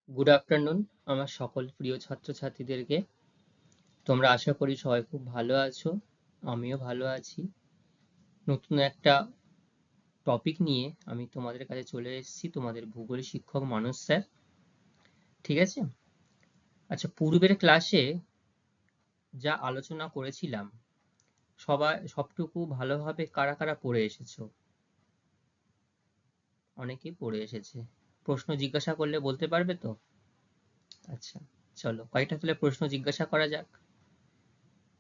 Good afternoon আমার সকল প্রিয় ছাত্রছাত্রীদেরকে। তোমরা আশা করি সবাই খুব ভালো আছো, আমিও ভালো আছি। নতুন একটা টপিক নিয়ে আমি তোমাদের কাছে চলে এসেছি, তোমাদের ভূগোল শিক্ষক মানস স্যার। ঠিক আছে, আচ্ছা, পূর্বের ক্লাসে যা আলোচনা করেছিলাম সবটুকু ভালোভাবে কারা কারা পড়ে এসেছো? অনেকেই পড়ে এসেছে। প্রশ্ন জিজ্ঞাসা করলে বলতে পারবে তো? আচ্ছা, চলো কয়েকটা তাহলে প্রশ্ন জিজ্ঞাসা করা যাক।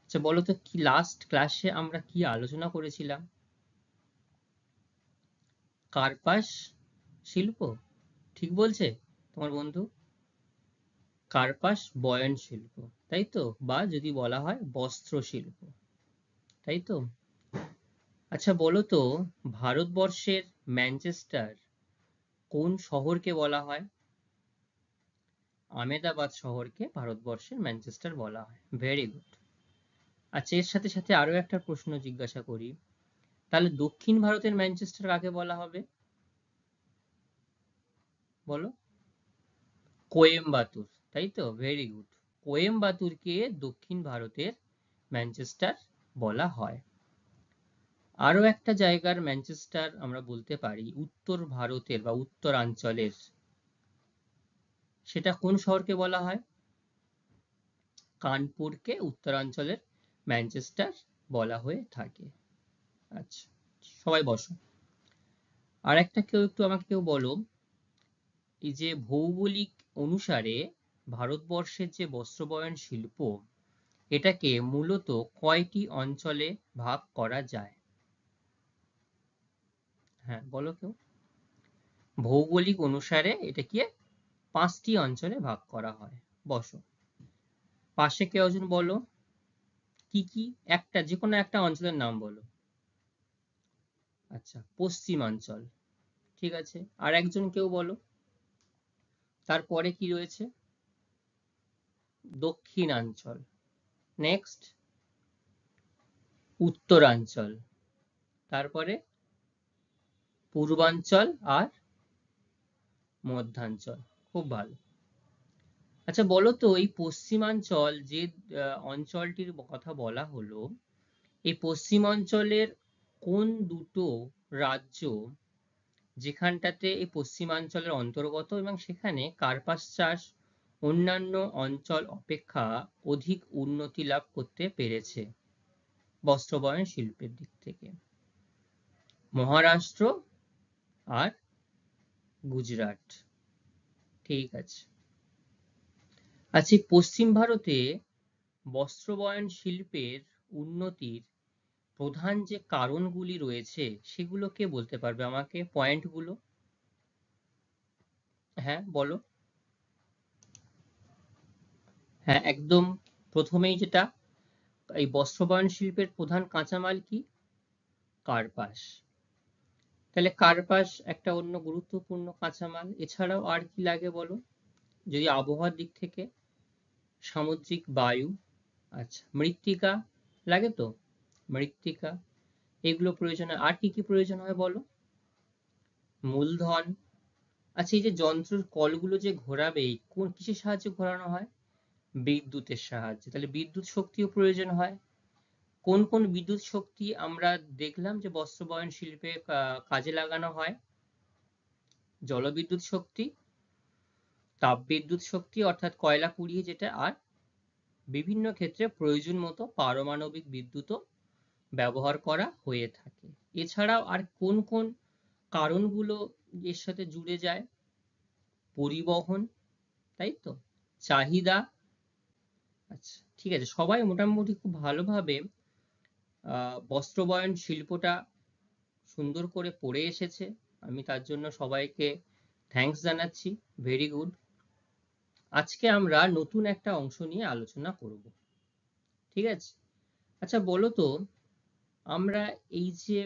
আচ্ছা বলো তো, কি লাস্ট ক্লাসে আমরা কি আলোচনা করেছিলাম? কার্পাস শিল্প, ঠিক বলছে তোমার বন্ধু? কার্পাস বয়ন শিল্প, তাই তো? বা যদি বলা হয় বস্ত্র শিল্প, তাই তো? আচ্ছা বলো তো, ভারতবর্ষের ম্যানচেস্টার কোন শহরকে বলা হয়? আমেদাবাদ শহরকে ভারতবর্ষের ম্যানচেস্টার বলা হয়। Very good. আচ্ছা, এর সাথে সাথে আরো একটা প্রশ্ন জিজ্ঞাসা করি, তাহলে দক্ষিণ ভারতের ম্যানচেস্টার কাকে বলা হবে? বলো। কোয়েম্বাতুর, তাই তো? Very good. কোয়েম্বাতুরকে দক্ষিণ ভারতের ম্যানচেস্টার বলা হয়। আরো একটা জায়গার ম্যানচেস্টার আমরা বলতে পারি উত্তর ভারতের বা উত্তরাঞ্চলের, সেটা কোন শহরকে বলা হয়? কানপুরকে উত্তরাঞ্চলের ম্যানচেস্টার বলা হয়ে থাকে। আচ্ছা, সবাই বসো। আর একটা কেউ বলো, এই যে ভৌগোলিক অনুসারে ভারতবর্ষের যে বস্ত্রবয়ন শিল্প, এটাকে মূলত কয়টি অঞ্চলে ভাগ করা যায়? হ্যাঁ বলো কেউ। ভৌগোলিক অনুসারে এটাকে 5টি অঞ্চলে ভাগ করা হয়। বসো। পাশে কেউ একজন বলো, কি কি? একটা, যে কোনো একটা অঞ্চলের নাম বলো। আচ্ছা, পশ্চিমাঞ্চল, ঠিক আছে। আর একজন কেউ বলো, তারপরে কি রয়েছে? দক্ষিণাঞ্চল। নেক্সট উত্তরাঞ্চল, তারপরে পূর্বাঞ্চল আর মধ্যাঞ্চল। খুব ভালো। আচ্ছা বলো তো, এই পশ্চিমাঞ্চল যে অঞ্চলটির কথা বলা হলো, এই পশ্চিমাঞ্চলের কোন দুটো রাজ্য যেখানটাতে এই পশ্চিমাঞ্চলের অন্তর্গত এবং সেখানে কার্পাস চাষ অন্যান্য অঞ্চল অপেক্ষা অধিক উন্নতি লাভ করতে পেরেছে বস্ত্রবয়ন শিল্পের দিক থেকে? মহারাষ্ট্র আর গুজরাট, ঠিক আছে। আচ্ছা, পশ্চিম ভারতে বস্ত্রবয়ন শিল্পের উন্নতির প্রধান যে কারণগুলি রয়েছে সেগুলো কে বলতে পারবে আমাকে, পয়েন্টগুলো? হ্যাঁ বলো। হ্যাঁ একদম, প্রথমেই যেটা, এই বস্ত্রবয়ন শিল্পের প্রধান কাঁচামাল কি? কার্পাস। তাহলে কার্পাস একটা অন্য গুরুত্বপূর্ণ কাঁচামাল। এছাড়াও আর কি লাগে বলো, যদি আবহাওয়ার দিক থেকে? সামুদ্রিক বায়ু, আচ্ছা, মৃত্তিকা লাগে তো, মৃত্তিকা, এগুলো প্রয়োজন হয়। আর কি কি প্রয়োজন হয় বলো? মূলধন। আচ্ছা, এই যে যন্ত্রের কলগুলো যে ঘোরাবে, কোন কিসের সাহায্যে ঘোরানো হয়? বিদ্যুতের সাহায্যে। তাহলে বিদ্যুৎ শক্তিও প্রয়োজন হয়। কোন কোন বিদ্যুৎ শক্তি আমরা দেখলাম যে বস্ত্রবয়ন শিল্পে কাজে লাগানো হয়? জলবিদ্যুৎ শক্তি, তাপবিদ্যুৎ শক্তি অর্থাৎ কয়লা পুড়িয়ে যেটা, আর বিভিন্ন ক্ষেত্রে প্রয়োজন মতো পারমাণবিক বিদ্যুৎও ব্যবহার করা হয়ে থাকে। এছাড়াও আর কোন কোন কারণগুলো এর সাথে জুড়ে যায়? পরিবহন, তাই তো, চাহিদা। আচ্ছা ঠিক আছে, সবাই মোটামুটি খুব ভালোভাবে বস্ত্রবয়ন শিল্পটা সুন্দর করে পড়ে এসেছে। আমি তার জন্য সবাইকে থ্যাঙ্কস জানাচ্ছি। Very good. আজকে আমরা নতুন একটা অংশ নিয়ে আলোচনা করব, ঠিক আছে? আচ্ছা বলো তো, আমরা এই যে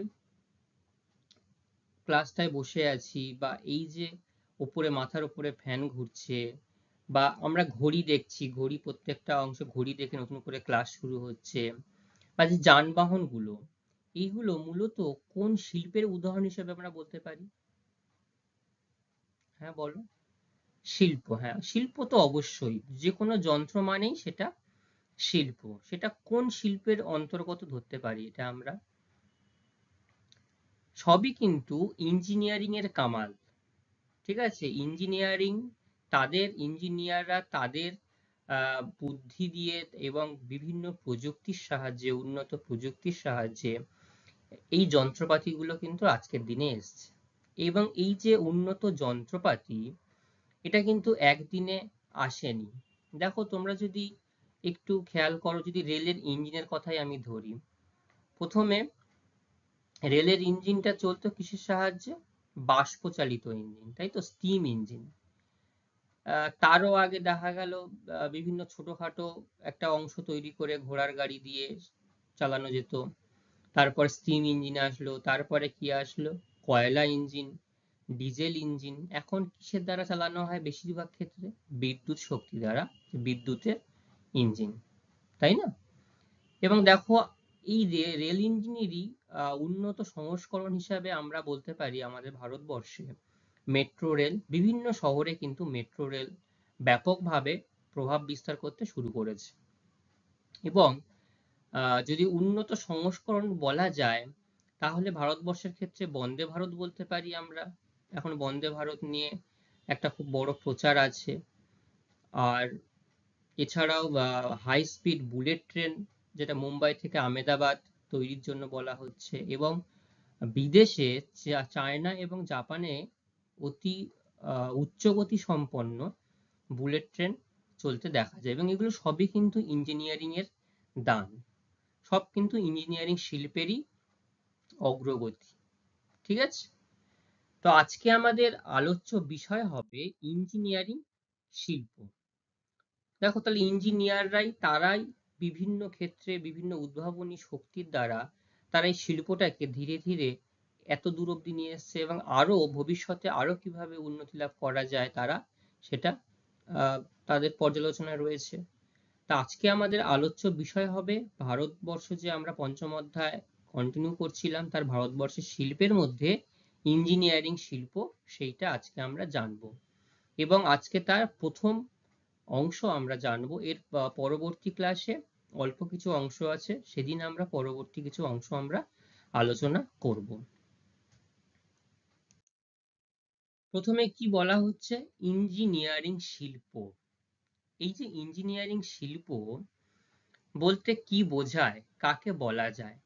ক্লাসটায় বসে আছি, বা এই যে উপরে মাথার উপরে ফ্যান ঘুরছে, বা আমরা ঘড়ি দেখছি, ঘড়ি প্রত্যেকটা অংশ ঘড়ি দেখে নতুন করে ক্লাস শুরু হচ্ছে, বা যে যানবাহনগুলো, এইগুলো মূলত কোন শিল্পের উদাহরণ হিসেবে আমরা বলতে পারি? হ্যাঁ বলো। শিল্প, হ্যাঁ শিল্প তো অবশ্যই, যে কোনো যন্ত্র মানেই সেটা শিল্প। সেটা কোন শিল্পের অন্তর্গত ধরতে পারি এটা আমরা? সবই কিন্তু ইঞ্জিনিয়ারিং এর কামাল। ঠিক আছে, ইঞ্জিনিয়ারিং, তাদের ইঞ্জিনিয়াররা তাদের বুদ্ধি দিয়ে এবং বিভিন্ন প্রযুক্তির সাহায্যে, উন্নত প্রযুক্তির সাহায্যে এই যন্ত্রপাতিগুলো কিন্তু আজকের দিনে এসছে। এবং এই যে উন্নত যন্ত্রপাতি, এটা কিন্তু একদিনে আসেনি। দেখো তোমরা যদি একটু খেয়াল করো, যদি রেলের ইঞ্জিনের কথাই আমি ধরি, প্রথমে রেলের ইঞ্জিনটা চলতো কিসের সাহায্যে? বাষ্পচালিত ইঞ্জিন, তাই তো, স্টিম ইঞ্জিন। তারও আগে দেখা গেল বিভিন্ন ছোটখাটো একটা অংশ তৈরি করে ঘোড়ার গাড়ি দিয়ে চালানো যেত। তারপর স্টিম ইঞ্জিন আসলো, তারপরে কি আসলো? কয়লা ইঞ্জিন, ডিজেল ইঞ্জিন। এখন কিসের দ্বারা চালানো হয় বেশিরভাগ ক্ষেত্রে? বিদ্যুৎ শক্তি দ্বারা, বিদ্যুতের ইঞ্জিন, তাই না? এবং দেখো, এই রেল ইঞ্জিনেরই উন্নত সংস্করণ হিসাবে আমরা বলতে পারি আমাদের ভারতবর্ষে মেট্রো রেল। বিভিন্ন শহরে কিন্তু মেট্রো রেল ব্যাপকভাবে প্রভাব বিস্তার করতে শুরু করেছে। এবং যদি উন্নত সংস্করণ বলা যায়, তাহলে ভারতবর্ষের ক্ষেত্রে বন্দে ভারত বলতে পারি আমরা। এখন বন্দে ভারত নিয়ে একটা খুব বড় প্রচার আছে। আর এছাড়াও হাই স্পিড বুলেট ট্রেন, যেটা মুম্বাই থেকে আহমেদাবাদ তৈরির জন্য বলা হচ্ছে। এবং বিদেশে চায়না এবং জাপানে অতি উচ্চগতি সম্পন্ন বুলেট ট্রেন চলতে দেখা যায়। এবং এগুলো সবই কিন্তু ইঞ্জিনিয়ারিং এর দান, সব কিন্তু ইঞ্জিনিয়ারিং শিল্পেরই অগ্রগতি। ঠিক আছে, তো আজকে আমাদের আলোচ্য বিষয় হবে ইঞ্জিনিয়ারিং শিল্প। দেখো তাহলে ইঞ্জিনিয়াররাই, তারাই বিভিন্ন ক্ষেত্রে বিভিন্ন উদ্ভাবনী শক্তির দ্বারা তারা এই শিল্পটাকে ধীরে ধীরে এত দূর অব্দি নিয়ে এসছে, এবং আরো ভবিষ্যতে আরো কিভাবে উন্নতি লাভ করা যায় তারা সেটা তাদের পর্যালোচনায় রয়েছে। তা আজকে আমাদের আলোচ্য বিষয় হবে ভারতবর্ষ, যে আমরা পঞ্চম অধ্যায় কন্টিনিউ করছিলাম, তার ভারতবর্ষের শিল্পের মধ্যে ইঞ্জিনিয়ারিং শিল্প, সেইটা আজকে আমরা জানবো। এবং আজকে তার প্রথম অংশ আমরা জানবো। এর পরবর্তী ক্লাসে অল্প কিছু অংশ আছে, সেদিন আমরা পরবর্তী কিছু অংশ আমরা আলোচনা করব। প্রথমে কি বলা হচ্ছে? ইঞ্জিনিয়ারিং শিল্প। এই যে ইঞ্জিনিয়ারিং শিল্প বলতে কি বোঝায়, কাকে বলা যায়?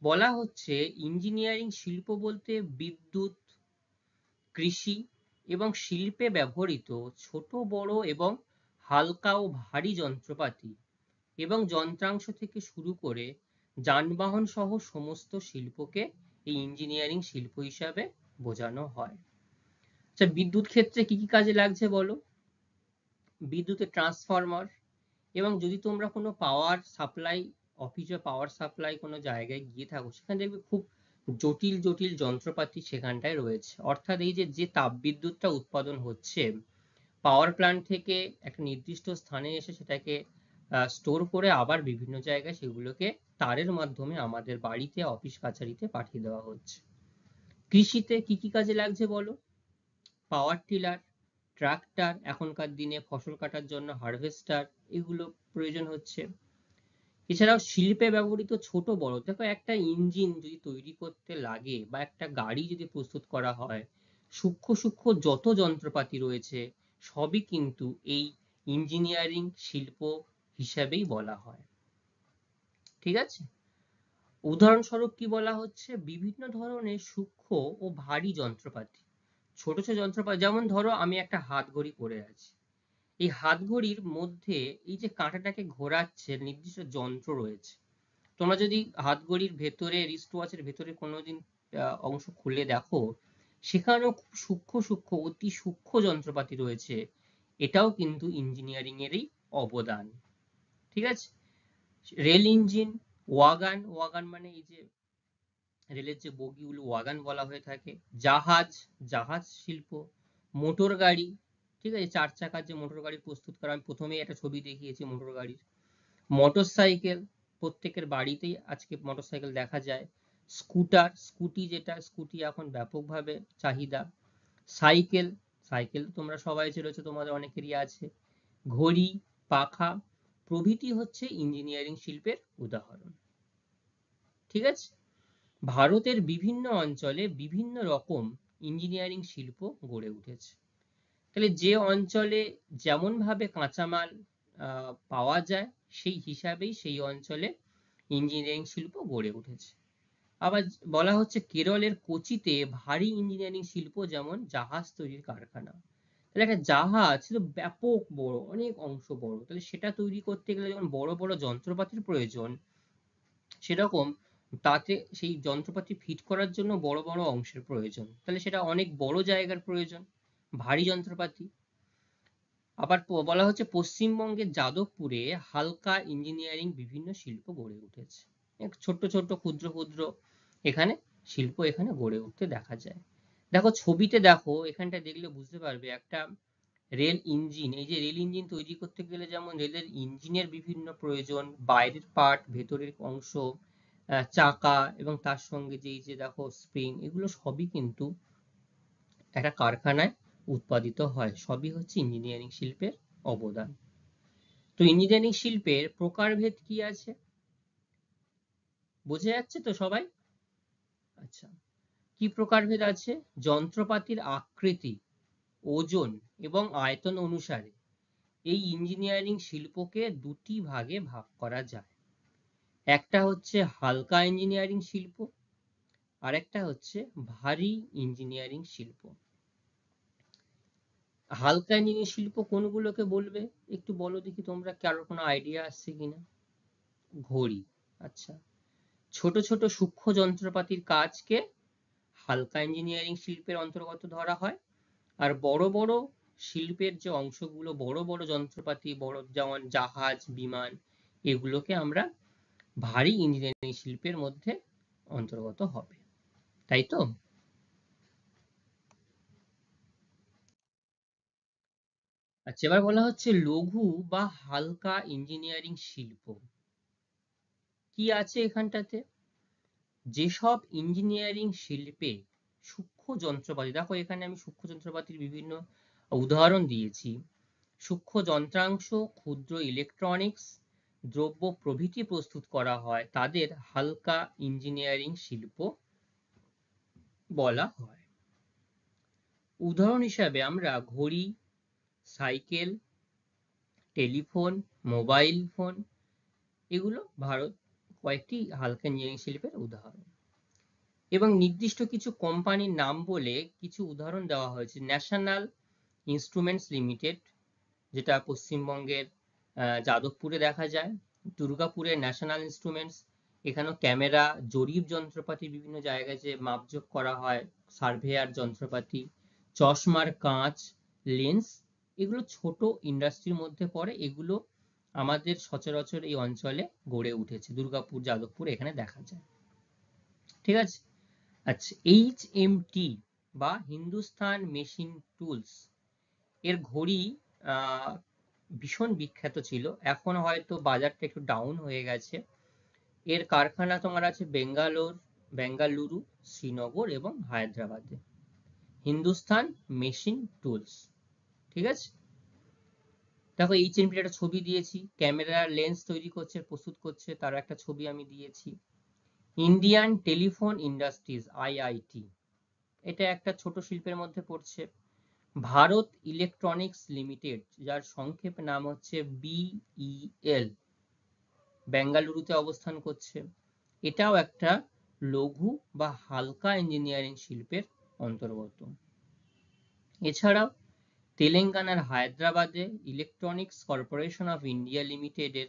বলা হচ্ছে ইঞ্জিনিয়ারিং শিল্প বলতে বিদ্যুৎ, কৃষি এবং শিল্পে ব্যবহৃত ছোট বড় এবং হালকা ও ভারী যন্ত্রপাতি এবং যন্ত্রাংশ থেকে শুরু করে যানবাহন সহ সমস্ত শিল্পকে এই ইঞ্জিনিয়ারিং শিল্প হিসাবে বোঝানো হয়। আচ্ছা, বিদ্যুৎ ক্ষেত্রে কি কি কাজে লাগছে বলো? বিদ্যুতের ট্রান্সফরমার, এবং যদি তোমরা কোনো পাওয়ার সাপ্লাই অফিসে, পাওয়ার সাপ্লাই কোনো জায়গায় গিয়ে থাকো, সেখানে দেখবে খুব জটিল জটিল যন্ত্রপাতি সেখানটায় রয়েছে। অর্থাৎ এই যে তাপবিদ্যুৎটা উৎপাদন হচ্ছে পাওয়ার প্ল্যান্ট থেকে একটা নির্দিষ্ট স্থানে এসে সেটাকে স্টোর করে আবার বিভিন্ন জায়গায় সেগুলোকে তারের মাধ্যমে আমাদের বাড়িতে, অফিস কাছারিতে পাঠিয়ে দেওয়া হচ্ছে। কৃষিতে কি কি কাজে লাগছে বলো? পাওয়ার টিলার, ট্রাক্টর, এখনকার দিনে ফসল কাটার জন্য হারভেস্টার, এগুলো প্রয়োজন হচ্ছে। এছাড়াও শিল্পে ব্যবহৃত ছোট বড়, দেখো একটা ইঞ্জিন যদি তৈরি করতে লাগে বা একটা গাড়ি যদি প্রস্তুত করা হয়, সূক্ষ্ম সূক্ষ্ম যত যন্ত্রপাতি রয়েছে সবই কিন্তু এই ইঞ্জিনিয়ারিং শিল্প হিসাবেই বলা হয়। ঠিক আছে, উদাহরণস্বরূপ কি বলা হচ্ছে? বিভিন্ন ধরনের সূক্ষ্ম ও ভারী যন্ত্রপাতি, ছোট ছোট যন্ত্রপাতি, যেমন ধরো আমি একটা হাত ঘড়ি পরে আছি, এই হাত ঘড়ির মধ্যে এই যে কাঁটাটাকে ঘোরাচ্ছে নির্দিষ্ট যন্ত্র রয়েছে। তোমরা যদি হাত ঘড়ির ভেতরে, রিস্ট ওয়াচের ভেতরে কোনোদিন অংশ খুলে দেখো, সেখানেও খুব সূক্ষ্ম সূক্ষ্ম, অতি সূক্ষ্ম যন্ত্রপাতি রয়েছে। এটাও কিন্তু ইঞ্জিনিয়ারিং এরই অবদান। ঠিক আছে, রেল ইঞ্জিন, ওয়াগান, ওয়াগান মানে এই যে রেলের যে বগিগুলো, ওয়াগান বলা হয়ে থাকে। জাহাজ, জাহাজ শিল্প। মোটর গাড়ি, ঠিক আছে, চার চাকার যে মোটর গাড়ি প্রস্তুত করা, আমি প্রথমেই একটা ছবি দেখিয়েছি মোটর গাড়ির। মোটর সাইকেল, প্রত্যেকের বাড়িতেই আজকে মোটর সাইকেল দেখা যায়। স্কুটার, স্কুটি, যেটা স্কুটি এখন ব্যাপকভাবে চাহিদা। সাইকেল, সাইকেল তোমরা সবাই চলেছো, তোমাদের অনেকেরই আছে। ঘড়ি, পাখা প্রভৃতি হচ্ছে ইঞ্জিনিয়ারিং শিল্পের উদাহরণ। ঠিক আছে, ভারতের বিভিন্ন অঞ্চলে বিভিন্ন রকম ইঞ্জিনিয়ারিং শিল্প গড়ে উঠেছে। তাহলে যে অঞ্চলে যেমন ভাবে কাঁচামাল পাওয়া যায় সেই হিসাবেই সেই অঞ্চলে ইঞ্জিনিয়ারিং শিল্প গড়ে উঠেছে। আবার বলা হচ্ছে কেরলের কোচিতে ভারী ইঞ্জিনিয়ারিং শিল্প, যেমন জাহাজ তৈরির কারখানা। তাহলে একটা জাহাজ ছিল ব্যাপক বড়, অনেক অংশ বড়, তাহলে সেটা তৈরি করতে গেলে যেমন বড় বড় যন্ত্রপাতির প্রয়োজন, সেরকম তাতে সেই যন্ত্রপাতি ফিট করার জন্য বড় বড় অংশের প্রয়োজন, তাহলে সেটা অনেক বড় জায়গার প্রয়োজন, ভারী যন্ত্রপাতি। আবার বলা হচ্ছে পশ্চিমবঙ্গের যাদবপুরে হালকা ইঞ্জিনিয়ারিং বিভিন্ন শিল্প গড়ে উঠেছে। ছোট্ট ছোট্ট ক্ষুদ্র ক্ষুদ্র এখানে শিল্প এখানে গড়ে উঠতে দেখা যায়। দেখো ছবিতে, দেখো এখানটা দেখলে বুঝতে পারবে একটা রেল ইঞ্জিন। এই যে রেল ইঞ্জিন তৈরি করতে গেলে যেমন রেলের ইঞ্জিনের বিভিন্ন প্রয়োজন, বাইরের পার্ট, ভেতরের অংশ, চাকা এবং তার সঙ্গে যে এই যে দেখো স্প্রিং, এগুলো সবই কিন্তু একটা কারখানায় উৎপাদিত হয়, সবই হচ্ছে ইঞ্জিনিয়ারিং শিল্পের অবদান। তো ইঞ্জিনিয়ারিং শিল্পের প্রকারভেদ কি আছে বোঝা যাচ্ছে তো সবাই? আচ্ছা, কি প্রকারভেদ আছে? যন্ত্রপাতির আকৃতি, ওজন এবং আয়তন অনুসারে এই ইঞ্জিনিয়ারিং শিল্পকে দুটি ভাগে ভাগ করা যায়। একটা হচ্ছে হালকা ইঞ্জিনিয়ারিং শিল্প, আর একটা হচ্ছে ভারী ইঞ্জিনিয়ারিং শিল্প। হালকা ইঞ্জিনিয়ারিং শিল্প কোনগুলোকে বলবে একটু বলো দেখি তোমরা, কারোর কোনো আইডিয়া আসছে কিনা? ঘড়ি, আচ্ছা। ছোট ছোট সূক্ষ্ম যন্ত্রপাতির কাজকে হালকা ইঞ্জিনিয়ারিং শিল্পের অন্তর্গত ধরা হয়। আর বড় বড় শিল্পের যে অংশগুলো, বড় বড় যন্ত্রপাতি, বড় যেমন জাহাজ, বিমান, এগুলোকে আমরা ভারী ইঞ্জিনিয়ারিং শিল্পের মধ্যে অন্তর্গত হবে, তাই তো? আচ্ছা, এবার বলা হচ্ছে লঘু বা হালকা ইঞ্জিনিয়ারিং শিল্প কি আছে এখানটাতে। যেসব ইঞ্জিনিয়ারিং শিল্পে সূক্ষ্ম যন্ত্রপাতি, দেখো এখানে আমি সূক্ষ্ম যন্ত্রপাতির বিভিন্ন উদাহরণ দিয়েছি, সূক্ষ্ম যন্ত্রাংশ, ক্ষুদ্র ইলেকট্রনিক্স দ্রব্য প্রভৃতি প্রস্তুত করা হয়, তাদের হালকা ইঞ্জিনিয়ারিং শিল্প বলা হয়। উদাহরণ হিসাবে আমরা ঘড়ি, সাইকেল, টেলিফোন, মোবাইল ফোন, এগুলো ভারত কয়েকটি হালকা ইঞ্জিনিয়ারিং শিল্পের উদাহরণ। এবং নির্দিষ্ট কিছু কোম্পানির নাম বলে কিছু উদাহরণ দেওয়া হয়েছে। ন্যাশনাল ইনস্ট্রুমেন্টস লিমিটেড, যেটা পশ্চিমবঙ্গের যাদবপুরে দেখা যায়। দুর্গাপুরে ন্যাশনাল ইনস্ট্রুমেন্টস, এখানেও ক্যামেরা, জরিপ যন্ত্রপাতি, বিভিন্ন জায়গায় যে মাপজোক করা হয়, সার্ভেয়ার যন্ত্রপাতি, চশমার কাঁচ, লেন্স, এগুলো ছোট ইন্ডাস্ট্রির মধ্যে পড়ে। এগুলো আমাদের সচরাচর এই অঞ্চলে গড়ে উঠেছে, দুর্গাপুর, যাদবপুর, এখানে দেখা যায়। ঠিক আছে, আচ্ছা। HMT বা হিন্দুস্তান মেশিন টুলস এর ঘড়ি ভীষণ বিখ্যাত ছিল, এখন হয়তো বাজারটা একটু ডাউন হয়ে গেছে। এর কারখানা তোমার আছে বেঙ্গালুরু, শ্রীনগর এবং হায়দ্রাবাদে। হিন্দুস্তান মেশিন টুলস, ঠিক আছে। দেখো HMT একটা ছবি দিয়েছি, ক্যামেরা লেন্স তৈরি করছে, প্রস্তুত করছে, তার একটা ছবি আমি দিয়েছি। ইন্ডিয়ান টেলিফোন ইন্ডাস্ট্রিজ, IIT, এটা একটা ছোট শিল্পের মধ্যে পড়ছে। ভারত ইলেকট্রনিক্স লিমিটেড, যার সংক্ষেপ নাম হচ্ছে BEL, বেঙ্গালুরুতে অবস্থান করছে, এটাও একটা লঘু বা হালকা ইঞ্জিনিয়ারিং শিল্পের অন্তর্গত। এছাড়াও তেলেঙ্গানার হায়দ্রাবাদে ইলেকট্রনিক্স কর্পোরেশন অফ ইন্ডিয়া লিমিটেডের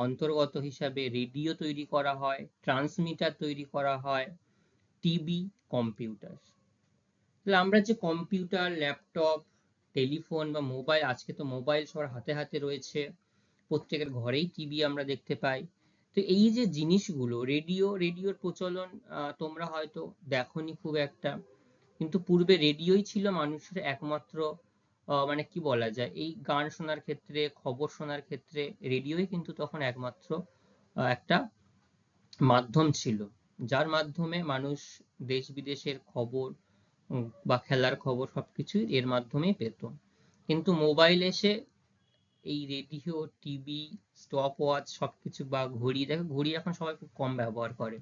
অন্তর্গত হিসাবে রেডিও তৈরি করা হয়, ট্রান্সমিটার তৈরি করা হয়, টিভি, কম্পিউটার। তাহলে আমরা যে কম্পিউটার, ল্যাপটপ, টেলিফোন বা মোবাইল, আজকে তো মোবাইল সবার হাতে হাতে রয়েছে, প্রত্যেকের ঘরেই টিভি আমরা দেখতে পাই। তো এই যে জিনিসগুলো, রেডিওর প্রচলন তোমরা হয়তো দেখোনি খুব একটা, কিন্তু পূর্বে রেডিওই ছিল মানুষের একমাত্র মানে কি বলা যায়, এই গান শোনার ক্ষেত্রে, খবর শোনার ক্ষেত্রে রেডিওই কিন্তু তখন একমাত্র একটা মাধ্যম ছিল, যার মাধ্যমে মানুষ দেশ বিদেশের খবর বা খেলার খবর সবকিছু এর মাধ্যমেই পেত। কিন্তু মোবাইল এসে এই রেডিও, টিভি, স্টপ ওয়াচ সবকিছু, বা ঘড়ি, দেখো ঘড়ি এখন সবাই খুব কম ব্যবহার করে,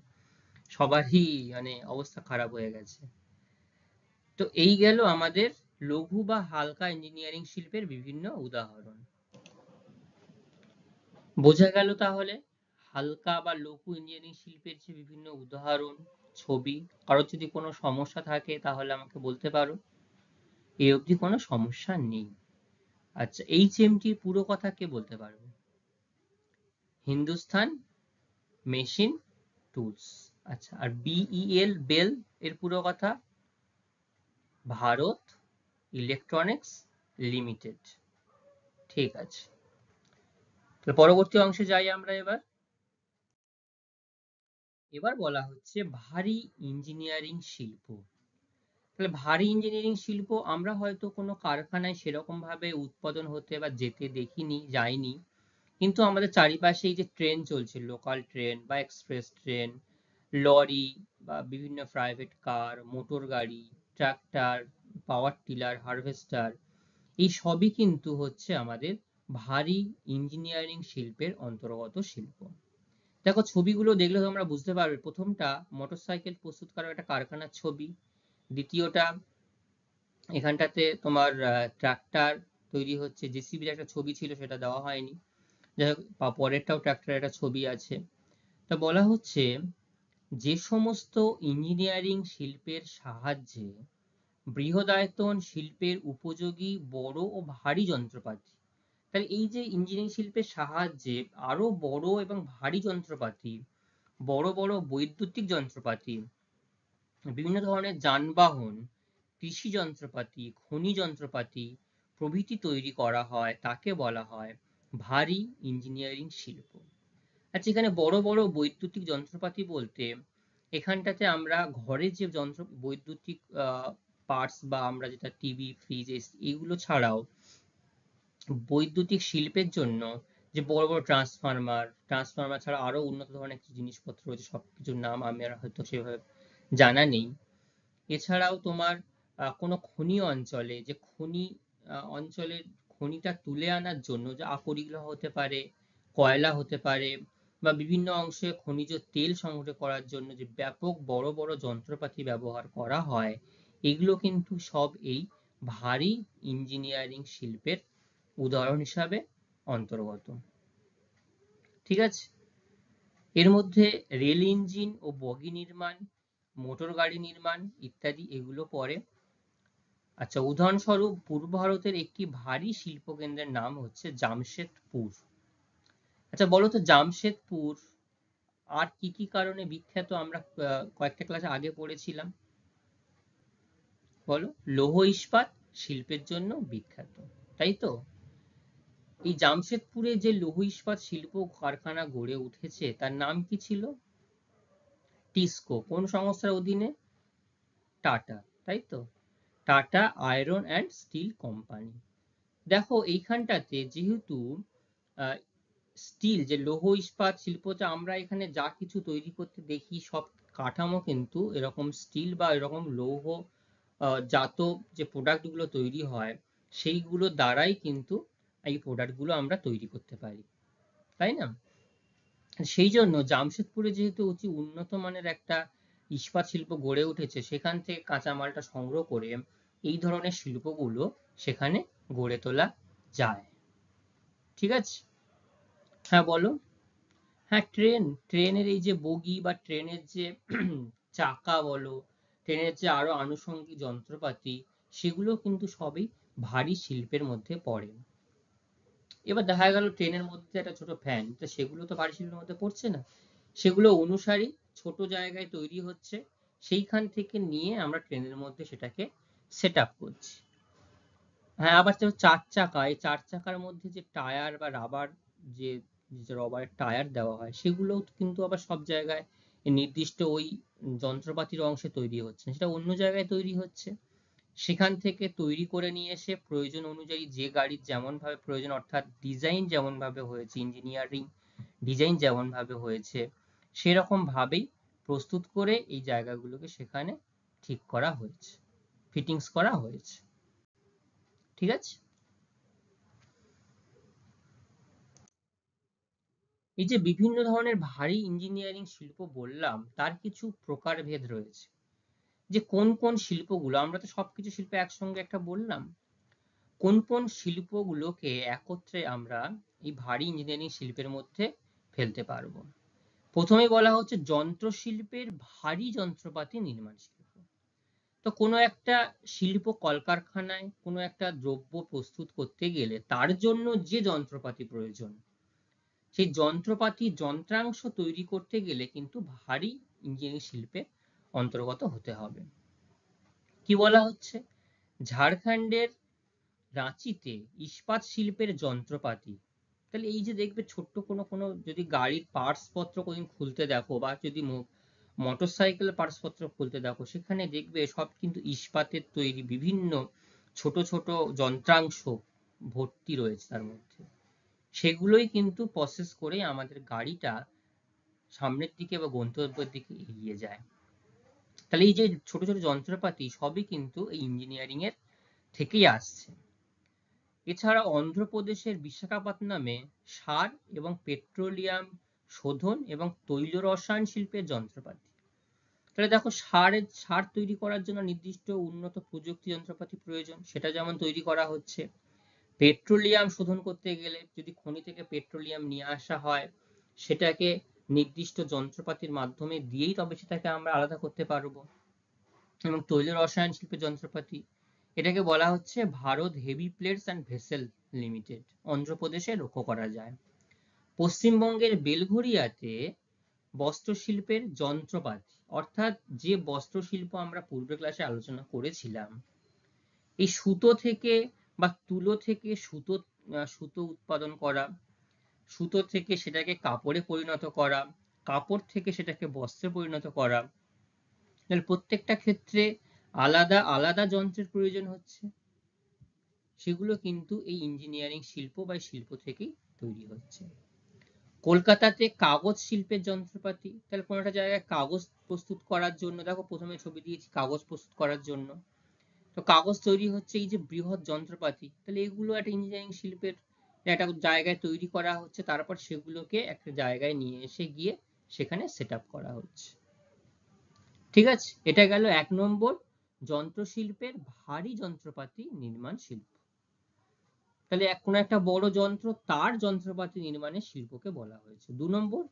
সবারই মানে অবস্থা খারাপ হয়ে গেছে। তো এই গেল আমাদের লঘু বা হালকা ইঞ্জিনিয়ারিং শিল্পের বিভিন্ন উদাহরণ। বোঝা গেল তাহলে হালকা বা লঘু ইঞ্জিনিয়ারিং শিল্পের যে বিভিন্ন উদাহরণ, ছবি। কারোর যদি কোনো সমস্যা থাকে তাহলে আমাকে বলতে পারো। এই অবধি কোনো সমস্যা নেই। আচ্ছা, HMTর পুরো কথা কে বলতে পারবে? Hindustan machine tools. আচ্ছা, আর BEL, বেল এর পুরো কথা? Bharat electronics limited. ঠিক আছে, তো পরবর্তী অংশে যাই আমরা। এবার বলা হচ্ছে ভারী ইঞ্জিনিয়ারিং শিল্প। তাহলে ভারী ইঞ্জিনিয়ারিং শিল্প আমরা হয়তো কোনো কারখানায় সেরকম ভাবে উৎপাদন হতে বা যেতে দেখিনি, যাইনি, কিন্তু আমাদের চারিপাশে এই যে ট্রেন চলছে, লোকাল ট্রেন বা এক্সপ্রেস ট্রেন, লরি বা বিভিন্ন প্রাইভেট কার, মোটর গাড়ি, ট্রাক্টর, পাওয়ার টিলার, হারভেস্টার, এই সবই কিন্তু হচ্ছে আমাদের ভারী ইঞ্জিনিয়ারিং শিল্পের অন্তর্গত শিল্প। দেখো ছবিগুলো দেখলে তোমরা বুঝতে পারবে, প্রথমটা মোটরসাইকেল প্রস্তুত করার একটা কারখানার ছবি, দ্বিতীয়টা এখানটাতে তোমার ট্রাক্টর তৈরি হচ্ছে, জেসিবির একটা ছবি ছিল সেটা দেওয়া হয়নি, যাই হোক পরেরটাও ট্রাক্টরের একটা ছবি আছে। তা বলা হচ্ছে যে সমস্ত ইঞ্জিনিয়ারিং শিল্পের সাহায্যে বৃহদায়তন শিল্পের উপযোগী বড় ও ভারী যন্ত্রপাতি, তাহলে এই যে ইঞ্জিনিয়ারিং শিল্পের সাহায্যে আরো বড় এবং ভারী যন্ত্রপাতি, বড় বড় বৈদ্যুতিক যন্ত্রপাতি, বিভিন্ন ধরনের যানবাহন, কৃষি যন্ত্রপাতি, খনি যন্ত্রপাতি প্রভৃতি তৈরি করা হয়, তাকে বলা হয় ভারী ইঞ্জিনিয়ারিং শিল্প। আচ্ছা, এখানে বড় বড় বৈদ্যুতিক যন্ত্রপাতি বলতে এখানটাতে আমরা ঘরে যে বৈদ্যুতিক পার্টস, বা আমরা যেটা টিভি, ফ্রিজ, এগুলো ছাড়াও বৈদ্যুতিক শিল্পের জন্য যে বড় বড় ট্রান্সফরমার ছাড়া আরো উন্নত ধরনের কিছু জিনিসপত্র রয়েছে, সবকিছুর নাম আমার হয়তো সেভাবে জানা নেই। এছাড়াও তোমার কোনো খনি অঞ্চলে, যে খনি অঞ্চলের খনিটা তুলে আনার জন্য যে আকরিক হতে পারে, কয়লা হতে পারে, বা বিভিন্ন অংশে খনিজ তেল সংগ্রহ করার জন্য যে ব্যাপক বড় বড় যন্ত্রপাতি ব্যবহার করা হয়, এগুলো কিন্তু সব এই ভারী ইঞ্জিনিয়ারিং শিল্পের উদাহরণ হিসাবে অন্তর্গত। ঠিক আছে, এর মধ্যে রেল ইঞ্জিন ও বগি নির্মাণ, মোটর গাড়ি নির্মাণ ইত্যাদি এগুলো পড়ে। আচ্ছা, উদাহরণস্বরূপ পূর্ব ভারতের একটি ভারী শিল্প কেন্দ্রের নাম হচ্ছে জামশেদপুর। আচ্ছা বলো তো, জামশেদপুর আর কি কি কারণে বিখ্যাত? আমরা কয়েকটা ক্লাস আগে পড়েছিলাম, বলো। লৌহ ইস্পাত শিল্পের জন্য বিখ্যাত, তাই তো? এই জামশেদপুরে যে লৌহ ইস্পাত শিল্প কারখানা গড়ে উঠেছে তার নাম কি ছিল? টিসকো। কোন সংস্থার অধীনে? টাটা, তাই তো? Tata iron and steel company. দেখো এইখানটাতে যেহেতু স্টিল, যে লৌহ ইস্পাত শিল্পতে আমরা এখানে যা কিছু তৈরি করতে দেখি সব কাঠামো কিন্তু এরকম স্টিল বা এরকম লৌহ জাত যে প্রোডাক্ট গুলো তৈরি হয় সেইগুলো দ্বারাই কিন্তু এই প্রোডাক্ট গুলো আমরা তৈরি করতে পারি, তাই না? সেই জন্য জামশেদপুরে যেহেতু অতি উন্নত মানের একটা ইস্পাত শিল্প গড়ে উঠেছে, সেখান থেকে কাঁচামালটা সংগ্রহ করে এই ধরনের শিল্পগুলো সেখানে গড়ে তোলা যায়। ঠিক আছে, হ্যাঁ বলো। হ্যাঁ, ট্রেনের এই যে বগি বা ট্রেনের যে চাকা বলো, ট্রেনের যে আরো আনুষঙ্গিক যন্ত্রপাতি, সেগুলো কিন্তু সবই ভারী শিল্পের মধ্যে পড়ে। এবার দেখা গেল ট্রেনের মধ্যে একটা ছোট ফ্যান, তো সেগুলো তো ভারী শিল্পের মধ্যে পড়ছে না, সেগুলো অনুসারী ছোট জায়গায় তৈরি হচ্ছে, সেইখান থেকে নিয়ে আমরা ট্রেনের মধ্যে সেটাকে সেট আপ করছি। হ্যাঁ, আবার চার চাকা, এই চার চাকার মধ্যে যে টায়ার বা রাবার, যে রবারের টায়ার দেওয়া হয়, সেগুলোও কিন্তু আবার সব জায়গায় নির্দিষ্ট ওই যন্ত্রপাতির অংশে তৈরি হচ্ছে না, সেটা অন্য জায়গায় তৈরি হচ্ছে। সেখান থেকে তৈরি করে নিয়ে এসে প্রয়োজন অনুযায়ী যে গাড়ির যেমন ভাবে প্রয়োজন, অর্থাৎ ডিজাইন যেমন ভাবে হয়েছে, ইঞ্জিনিয়ারিং ডিজাইন যেমন ভাবে হয়েছে, সেরকম ভাবেই প্রস্তুত করে এই জায়গাগুলোকে সেখানে ঠিক করা হয়েছে। ফিটিংস করা হয়েছে। ঠিক আছে, এই যে বিভিন্ন ধরনের ভারী ইঞ্জিনিয়ারিং শিল্প বললাম, তার কিছু প্রকারভেদ রয়েছে। যে কোন কোন শিল্পগুলো, আমরা তো সবকিছু শিল্প একসঙ্গে একটা বললাম, কোন কোন শিল্পগুলোকে একত্রে আমরা এই ভারী ইঞ্জিনিয়ারিং শিল্পের মধ্যে ফেলতে পারবো। প্রথমে বলা হচ্ছে যন্ত্রশিল্পের ভারী যন্ত্রপাতি নির্মাণ শিল্প। তো কোনো একটা শিল্প কলকারখানায় কোনো একটা দ্রব্য প্রস্তুত করতে গেলে তার জন্য যে যন্ত্রপাতি প্রয়োজন, সেই যন্ত্রপাতি যন্ত্রাংশ তৈরি করতে গেলে কিন্তু ভারী ইঞ্জিনিয়ারিং শিল্পে অন্তর্গত হতে হবে। কি বলা হচ্ছে, ঝাড়খণ্ডের রাঁচিতে ইস্পাত শিল্পের যন্ত্রপাতি, তাহলে এই যে দেখবে ছোট্ট কোনো কোনো যদি গাড়ির পার্টস পত্র কোনদিন খুলতে দেখো, বা যদি মোটর সাইকেল পার্টস পত্র খুলতে দেখো, সেখানে দেখবে সব কিন্তু ইস্পাতের তৈরি বিভিন্ন ছোট ছোট যন্ত্রাংশ ভর্তি রয়েছে তার মধ্যে। সেগুলোই কিন্তু প্রসেস করে আমাদের গাড়িটা সামনের দিকে বা গন্তব্যের দিকে এগিয়ে যায়। তাহলে এই যে ছোট ছোট যন্ত্রপাতি সবই কিন্তু এই ইঞ্জিনিয়ারিং এর থেকেই আসছে। এছাড়া অন্ধ্রপ্রদেশের বিশাখাপত্তনমে সার এবং পেট্রোলিয়াম শোধন এবং তৈল রসায়ন শিল্পের যন্ত্রপাতি। তাহলে দেখো সার তৈরি করার জন্য নির্দিষ্ট উন্নত প্রযুক্তি যন্ত্রপাতি প্রয়োজন, সেটা যেমন তৈরি করা হচ্ছে। পেট্রোলিয়াম শোধন করতে গেলে যদি খনি থেকে পেট্রোলিয়াম নিয়ে আসা হয়, সেটাকে নির্দিষ্ট যন্ত্রপাতির মাধ্যমে দিয়েই তবে সেটাকে আমরা আলাদা করতে পারবো। এবং তৈল রসায়ন শিল্পের যন্ত্রপাতি, এটাকে বলা হচ্ছে Bharat Heavy Plates and Vessel Limited, অন্ধ্রপ্রদেশে লক্ষ্য করা যায়। পশ্চিমবঙ্গের বেলঘরিয়াতে বস্ত্রশিল্পের যন্ত্রপাতি, অর্থাৎ যে বস্ত্রশিল্প আমরা পূর্বের ক্লাসে আলোচনা করেছিলাম, এই সুতো থেকে বা তুলো থেকে সুতো উৎপাদন করা, সুতো থেকে সেটাকে কাপড়ে পরিণত করা, কাপড় থেকে সেটাকে বস্ত্রে পরিণত করা, তাহলে প্রত্যেকটা ক্ষেত্রে আলাদা আলাদা যন্ত্রের প্রয়োজন হচ্ছে। সেগুলো কিন্তু এই ইঞ্জিনিয়ারিং শিল্প বা শিল্প থেকেই তৈরি হচ্ছে। কলকাতাতে কাগজ শিল্পের যন্ত্রপাতি, তাহলে কোনো একটা জায়গায় কাগজ প্রস্তুত করার জন্য, দেখো প্রথমে ছবি দিয়েছি কাগজ প্রস্তুত করার জন্য, তো কাগজ তৈরি হচ্ছে এই যে বৃহৎ যন্ত্রপাতি, তাহলে এগুলো একটা ইঞ্জিনিয়ারিং শিল্পের একটা জায়গায় তৈরি করা হচ্ছে, তারপর সেগুলোকে একটা জায়গায় নিয়ে এসে গিয়ে সেখানে সেট আপ করা হচ্ছে। ঠিক আছে, এটা গেল 1 নম্বর, যন্ত্রশিল্পের ভারী যন্ত্রপাতি নির্মাণ শিল্প। তাহলে কোনো একটা বড় যন্ত্র তার যন্ত্রপাতি নির্মাণের শিল্পকে বলা হয়েছে। 2 নম্বর,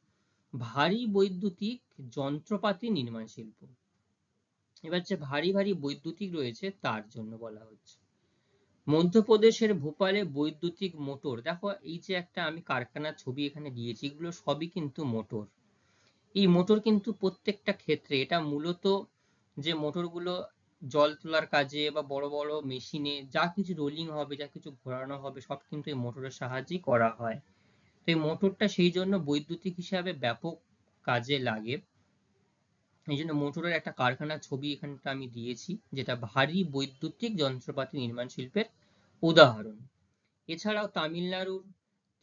ভারী বৈদ্যুতিক যন্ত্রপাতি নির্মাণ শিল্প। এবার যে ভারী ভারী বৈদ্যুতিক রয়েছে তার জন্য বলা হচ্ছে। মধ্যপ্রদেশের ভোপালে বৈদ্যুতিক মোটর, দেখো এই যে একটা আমি কারখানার ছবি এখানে দিয়েছি, এগুলো সবই কিন্তু মোটর। এই মোটর কিন্তু প্রত্যেকটা ক্ষেত্রে, এটা মূলত যে মোটরগুলো জল তোলার কাজে বা বড় বড় মেশিনে যা কিছু রোলিং হবে, যা কিছু ঘোরানো হবে, সব কিন্তু এই মোটরের সাহায্যেই করা হয়। তো এই মোটরটা সেই জন্য বৈদ্যুতিক হিসাবে ব্যাপক কাজে লাগে। এই জন্য মোটরের একটা কারখানার ছবি এখানটা আমি দিয়েছি, যেটা ভারী বৈদ্যুতিক যন্ত্রপাতি নির্মাণ শিল্পের উদাহরণ। এছাড়াও তামিলনাড়ুর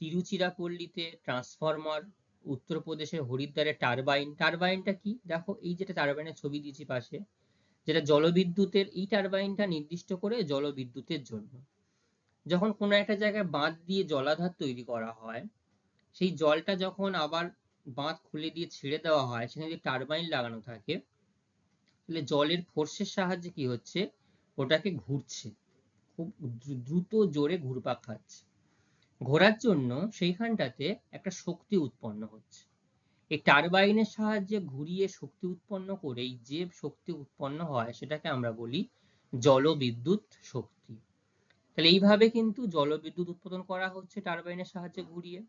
তিরুচিরাপল্লীতে ট্রান্সফরমার, উত্তরপ্রদেশের হরিদ্বারে টারবাইন। টারবাইনটা কি, দেখো এই যেটা টারবাইনের ছবি দিয়েছি পাশে, যেটা জলবিদ্যুতের, এই টারবাইনটা নির্দিষ্ট করে জলবিদ্যুতের জন্য। যখন কোনো একটা জায়গায় বাঁধ দিয়ে জলাধার তৈরি করা হয়, সেই জলটা যখন আবার বাঁধ খুলে দিয়ে ছেড়ে দেওয়া হয়, সেখানে যদি টারবাইন লাগানো থাকে, তাহলে জলের ফোর্সের সাহায্যে কি হচ্ছে, ওটাকে ঘুরছে, খুব দ্রুত জোরে ঘুরপাক খাচ্ছে। ঘোরার জন্য সেইখানটাতে একটা শক্তি উৎপন্ন হচ্ছে। এই টারবাইনের সাহায্যে ঘুরিয়ে শক্তি উৎপন্ন করেই যে শক্তি উৎপন্ন হয় সেটাকে আমরা বলি জলবিদ্যুৎ শক্তি। তাহলে এইভাবে কিন্তু জলবিদ্যুৎ উৎপাদন করা হচ্ছে টারবাইনের সাহায্যে ঘুরিয়ে।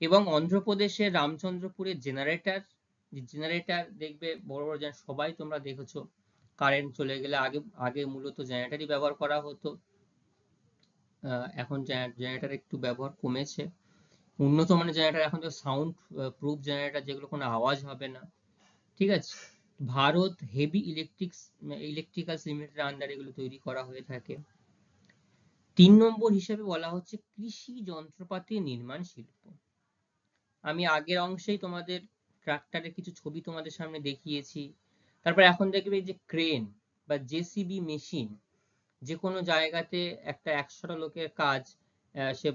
এবং অন্ধ্রপ্রদেশের রামচন্দ্রপুরের জেনারেটর, যে জেনারেটর দেখবে বড় বড় সবাই তোমরা দেখেছো, কারেন্ট চলে গেলে আগে আগে মূলত জেনারেটরই ব্যবহার করা হতো। এখন জেনারেটর একটু ব্যবহার কমেছে। উন্নত মানের জেনারেটর এখন তো সাউন্ড প্রুফ জেনারেটর, যেগুলো কোনো আওয়াজ হবে না। ঠিক আছে, ভারত হেভি ইলেকট্রিক্যালস লিমিটেড আন্ডারে এগুলো তৈরি করা হয়ে থাকে। 3 নম্বর হিসেবে বলা হচ্ছে কৃষি যন্ত্রপাতি নির্মাণ শিল্প। আমি আগের অংশেই তোমাদের ট্রাক্টরের কিছু ছবি তোমাদের সামনে দেখিয়েছি। তারপর এখন দেখবে যে ক্রেন, বা জেসিবি মেশিন, যে কোনো জায়গাতে একটা 100টা লোকের কাজ সে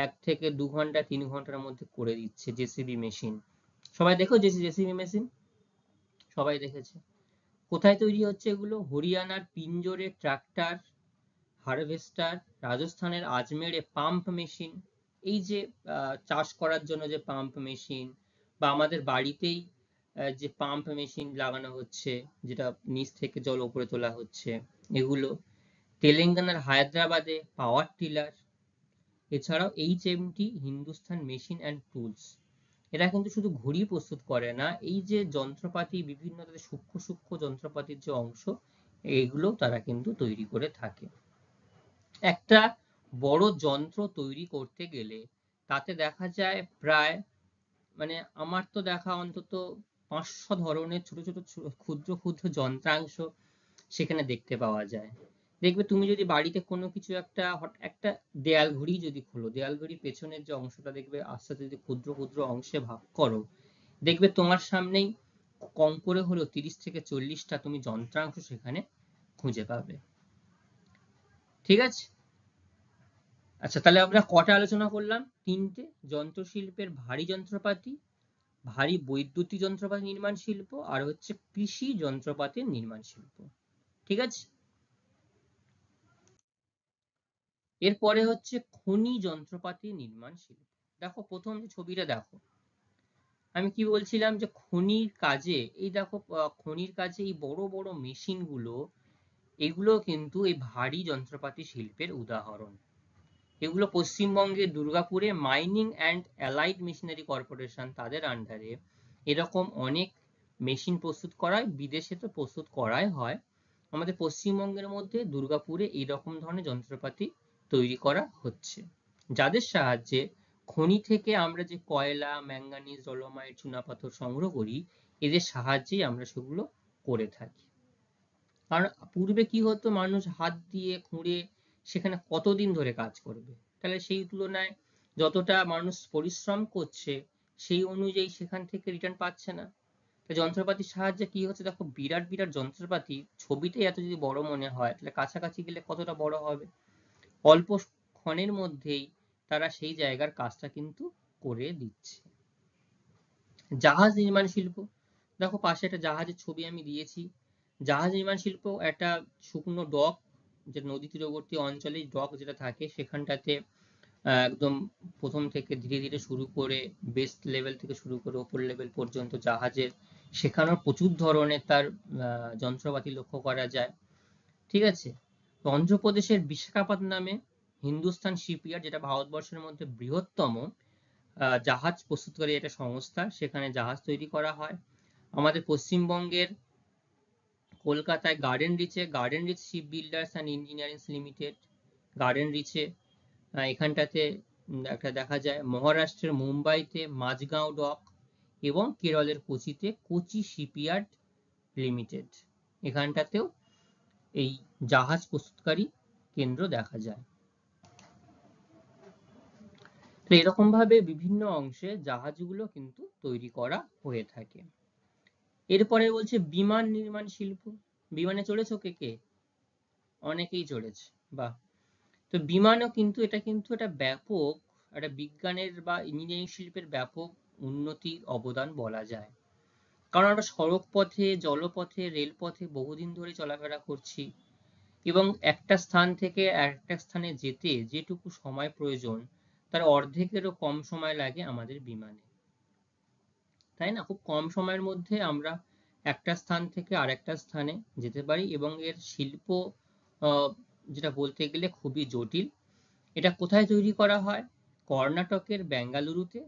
1 থেকে 2 ঘন্টা 3 ঘন্টার মধ্যে করে দিচ্ছে জেসিবি মেশিন। সবাই দেখো জেসিবি মেশিন, সবাই দেখেছে। কোথায় তৈরি হচ্ছে এগুলো? হরিয়ানার পিঞ্জোরে ট্রাক্টর হারভেস্টার, রাজস্থানের আজমেরে পাম্প মেশিন, এই যে চাষ করার জন্য যে পাম্প মেশিন, বা আমাদের বাড়িতেই যে পাম্প মেশিন লাগানো হচ্ছে, যেটা নিচ থেকে জল উপরে তোলা হচ্ছে, এগুলো। তেলেঙ্গানার হায়দ্রাবাদে পাওয়ার টিলার, এছাড়াও এইচএমটি হিন্দুস্তান মেশিন অ্যান্ড টুলস। এরা কিন্তু শুধু ঘড়ি প্রস্তুত করে না, এই যে যন্ত্রপাতি, বিভিন্ন তাদের সূক্ষ্ম সূক্ষ্ম যন্ত্রপাতির যে অংশ, এগুলো তারা কিন্তু তৈরি করে থাকে। একটা বড় যন্ত্র তৈরি করতে গেলে তাতে দেখা যায় প্রায়, মানে আমার তো দেখা অন্তত 500 ধরনের ছোট ছোট ক্ষুদ্র ক্ষুদ্র যন্ত্রাংশ সেখানে দেখতে পাওয়া যায়। দেখবে তুমি যদি বাড়িতে কোনো কিছু একটা দেয়াল ঘড়ি যদি খোলো, দেয়াল ঘড়ির পেছনের যে অংশটা দেখবে আস্তে আস্তে যদি ক্ষুদ্র ক্ষুদ্র অংশে ভাগ করো, দেখবে তোমার সামনেই কম করে হলেও 30 থেকে 40টা তুমি যন্ত্রাংশ সেখানে খুঁজে পাবে। ঠিক আছে? আচ্ছা, তাহলে আমরা কটা আলোচনা করলাম? 3টে। যন্ত্রশিল্পের ভারী যন্ত্রপাতি, ভারী বৈদ্যুতিক যন্ত্রপাতি নির্মাণ শিল্প, আর হচ্ছে কৃষি যন্ত্রপাতির নির্মাণ শিল্প। ঠিক আছে? এরপরে হচ্ছে খনি যন্ত্রপাতি নির্মাণ শিল্প। দেখো প্রথম যে ছবিটা দেখো, আমি কি বলছিলাম যে খনির কাজে, এই দেখো খনির কাজে এই বড় বড় মেশিন গুলো, এগুলো কিন্তু এই ভারী যন্ত্রপাতি শিল্পের উদাহরণ। এগুলো পশ্চিমবঙ্গের দুর্গাপুরে mining and allied machinery corporation, তাদের আন্ডারে এরকম অনেক মেশিন প্রস্তুত করায়, বিদেশে তো প্রস্তুত করাই হয়। আমাদের পশ্চিমবঙ্গের মধ্যে দুর্গাপুরে এইরকম ধরনের যন্ত্রপাতি তৈরি করা হচ্ছে, যাদের সাহায্যে খনি থেকে আমরা যে কয়লা, ম্যাঙ্গানিজ, ডলোমাইট, চুনাপাথর সংগ্রহ করি, এদের সাহায্যেই আমরা সেগুলো করে থাকি। কারণ পূর্বে কি হতো, মানুষ হাত দিয়ে খুঁড়ে সেখানে কতদিন ধরে কাজ করবে, তাহলে সেই তুলনায় যতটা মানুষ পরিশ্রম করছে সেই অনুযায়ী সেখান থেকে রিটার্ন পাচ্ছে না। যন্ত্রপাতির সাহায্যে কি হচ্ছে দেখো, বিরাট বিরাট যন্ত্রপাতি ছবিতে এত যদি বড় মনে হয়, তাহলে কাছাকাছি গেলে কতটা বড় হবে। অল্প ক্ষণের মধ্যেই তারা সেই জায়গার কাজটা কিন্তু করে দিচ্ছে। জাহাজ নির্মাণ শিল্প, দেখো পাশে একটা জাহাজের ছবি আমি দিয়েছি। জাহাজ নির্মাণ শিল্প একটা শুকনো ডক, যে নদী তীরবর্তী অঞ্চলে ডক যেটা থাকে, সেখানটাতে একদম প্রথম থেকে ধীরে ধীরে শুরু করে বেস লেভেল থেকে শুরু করে ওপর লেভেল পর্যন্ত জাহাজের সেখানেও প্রচুর ধরনের তার যন্ত্রপাতি লক্ষ্য করা যায়। ঠিক আছে? অন্ধ্রপ্রদেশের বিশাখাপত্তনমে হিন্দুস্তান শিপইয়ার্ড, যেটা ভারতবর্ষের মধ্যে বৃহত্তম জাহাজ প্রস্তুতকারী একটা সংস্থা, সেখানে জাহাজ তৈরি করা হয়। আমাদের পশ্চিমবঙ্গের কলকাতায় Garden Reach Ship Builders and Engineering Limited, Garden রিচে এখানটাতে একটা দেখা যায়। মহারাষ্ট্রের মুম্বাইতে মাঝগাঁও ডক, এবং কেরলের কোচিতে কোচি শিপইয়ার্ড লিমিটেড, এখানটাতেও এই জাহাজ প্রস্তুতকারী কেন্দ্র দেখা যায়। তো এরকম ভাবে বিভিন্ন অংশে জাহাজগুলো কিন্তু তৈরি করা হয়ে থাকে। এরপরে বলছে বিমান নির্মাণ শিল্প। বিমানে চড়েছো কে কে? অনেকেই চড়েছে, বাহ। তো বিমানও কিন্তু এটা একটা ব্যাপক, একটা বিজ্ঞানের বা ইঞ্জিনিয়ারিং শিল্পের ব্যাপক উন্নতির অবদান বলা যায়। কারণ আমরা সড়ক পথে, জলপথে, রেলপথে বহুদিন ধরে চলাফেরা করছি, এবং একটা স্থান থেকে একটা স্থানে যেতে যেটুকু সময় প্রয়োজন, তার অর্ধেকেরও কম সময় লাগে আমাদের বিমানে, তাই না? খুব কম সময়ের মধ্যে আমরা একটা স্থান থেকে আরেকটা স্থানে যেতে পারি, এবং এর শিল্প যেটা বলতে গেলে খুবই জটিল। এটা কোথায় তৈরি করা হয়? কর্ণাটকের বেঙ্গালুরুতে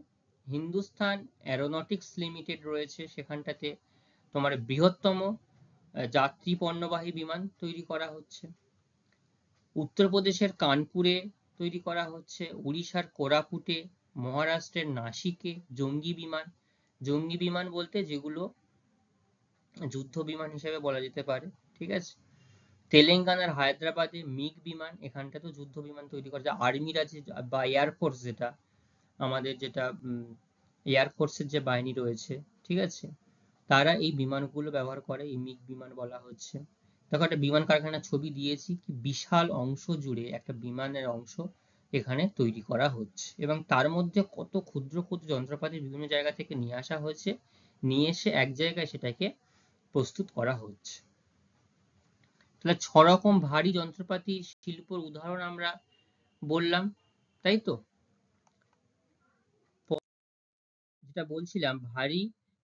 হিন্দুস্তান অ্যারোনটিক্স লিমিটেড রয়েছে, সেখানটাতে তোমার বৃহত্তম যাত্রী পণ্যবাহী বিমান তৈরি করা হচ্ছে। উত্তরপ্রদেশের কানপুরে তৈরি করা হচ্ছে, উড়িষ্যার কোরাপুটে, মহারাষ্ট্রের নাসিকে জঙ্গি বিমান বলতে যেগুলো যুদ্ধ বিমান হিসেবে বলা যেতে পারে। ঠিক আছে? তেলেঙ্গানার হায়দ্রাবাদে মিগ বিমান, এখানটা তো যুদ্ধ বিমান তৈরি করা যায়। আর্মিরা যে বা এয়ারফোর্স, যেটা আমাদের যেটা এয়ারফোর্সের যে বাহিনী রয়েছে, ঠিক আছে, তারা এই বিমানগুলো ব্যবহার করে, এই মিগ বিমান বলা হচ্ছে। দেখো একটা বিমান কারখানার ছবি দিয়েছি, কি বিশাল অংশ জুড়ে একটা বিমানের অংশ এখানে তৈরি করা হচ্ছে, এবং তার মধ্যে কত ক্ষুদ্র ক্ষুদ্র যন্ত্রপাতি বিভিন্ন জায়গা থেকে নিয়ে আসা হয়েছে, নিয়ে এসে এক জায়গায় সেটাকে প্রস্তুত করা হচ্ছে। তাহলে 6 রকম ভারী যন্ত্রপাতি শিল্পর উদাহরণ আমরা বললাম, তাই তো? যেটা বলছিলাম, ভারী